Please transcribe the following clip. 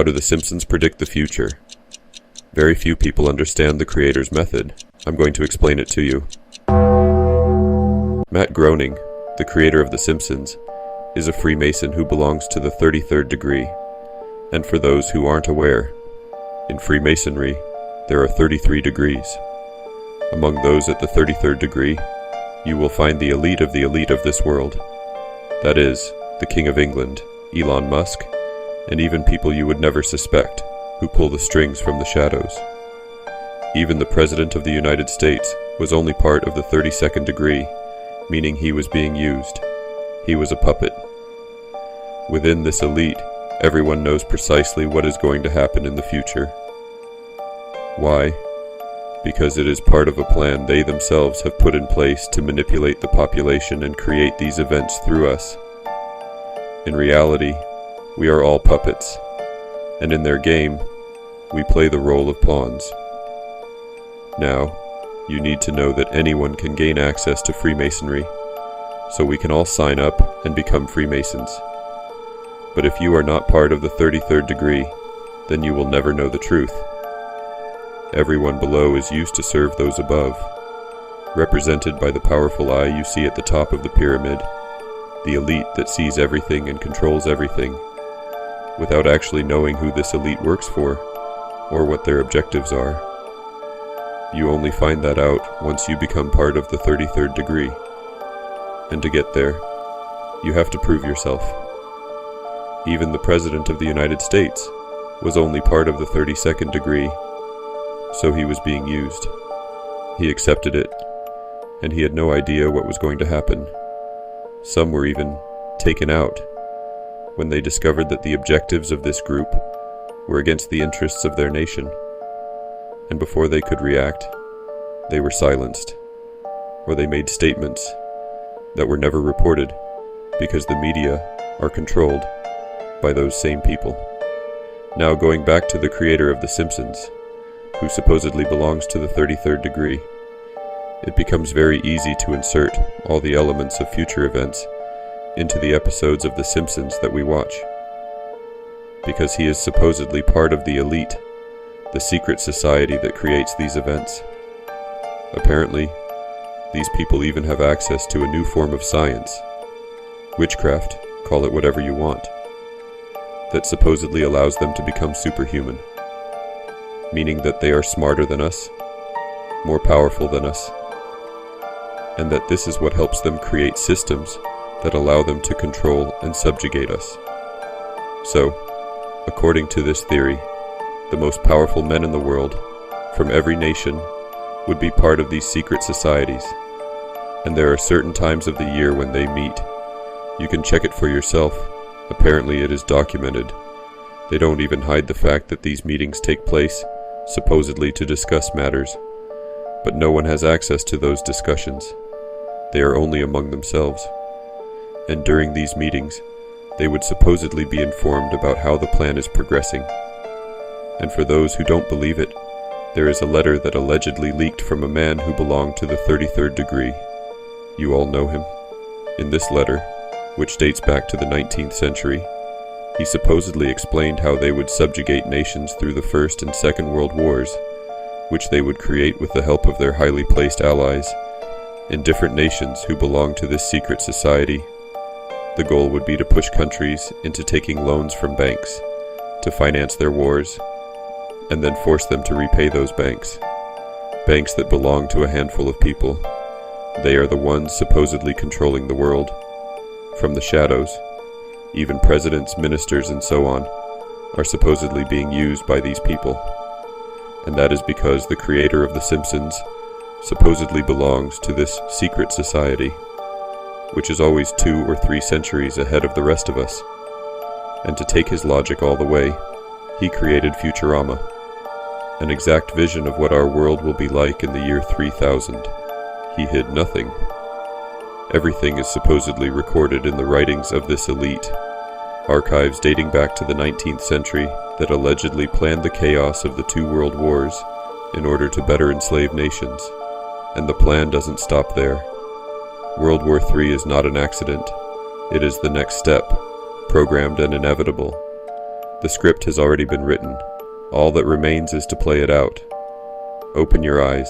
How do the Simpsons predict the future? Very few people understand the creator's method. I'm going to explain it to you. Matt Groening, the creator of The Simpsons, is a Freemason who belongs to the 33rd degree. And for those who aren't aware, in Freemasonry, there are 33 degrees. Among those at the 33rd degree, you will find the elite of this world. That is, the King of England, Elon Musk, and even people you would never suspect, who pull the strings from the shadows. Even the President of the United States was only part of the 32nd degree, meaning he was being used. He was a puppet. Within this elite, everyone knows precisely what is going to happen in the future. Why? Because it is part of a plan they themselves have put in place to manipulate the population and create these events through us. In reality, we are all puppets, and in their game, we play the role of pawns. Now, you need to know that anyone can gain access to Freemasonry, so we can all sign up and become Freemasons. But if you are not part of the 33rd degree, then you will never know the truth. Everyone below is used to serve those above, represented by the powerful eye you see at the top of the pyramid, the elite that sees everything and controls everything, without actually knowing who this elite works for, or what their objectives are. You only find that out once you become part of the 33rd degree. And to get there, you have to prove yourself. Even the President of the United States was only part of the 32nd degree, so he was being used. He accepted it, and he had no idea what was going to happen. Some were even taken out when they discovered that the objectives of this group were against the interests of their nation. And before they could react, they were silenced, or they made statements that were never reported because the media are controlled by those same people. Now going back to the creator of The Simpsons, who supposedly belongs to the 33rd degree, it becomes very easy to insert all the elements of future events into the episodes of The Simpsons that we watch. Because he is supposedly part of the elite, the secret society that creates these events. Apparently, these people even have access to a new form of science, witchcraft, call it whatever you want, that supposedly allows them to become superhuman, meaning that they are smarter than us, more powerful than us, and that this is what helps them create systems that allow them to control and subjugate us. So, according to this theory, the most powerful men in the world, from every nation, would be part of these secret societies, and there are certain times of the year when they meet. You can check it for yourself. Apparently it is documented. They don't even hide the fact that these meetings take place, supposedly to discuss matters, but no one has access to those discussions. They are only among themselves. And during these meetings, they would supposedly be informed about how the plan is progressing. And for those who don't believe it, there is a letter that allegedly leaked from a man who belonged to the 33rd degree. You all know him. In this letter, which dates back to the 19th century, he supposedly explained how they would subjugate nations through the First and Second World Wars, which they would create with the help of their highly placed allies in different nations who belonged to this secret society. The goal would be to push countries into taking loans from banks to finance their wars, and then force them to repay those banks. Banks that belong to a handful of people. They are the ones supposedly controlling the world. From the shadows, even presidents, ministers, and so on are supposedly being used by these people. And that is because the creator of The Simpsons supposedly belongs to this secret society, which is always 2 or 3 centuries ahead of the rest of us. And to take his logic all the way, he created Futurama, an exact vision of what our world will be like in the year 3000. He hid nothing. Everything is supposedly recorded in the writings of this elite, archives dating back to the 19th century that allegedly planned the chaos of the 2 world wars in order to better enslave nations. And the plan doesn't stop there. World War III is not an accident. It is the next step, programmed and inevitable. The script has already been written. All that remains is to play it out. Open your eyes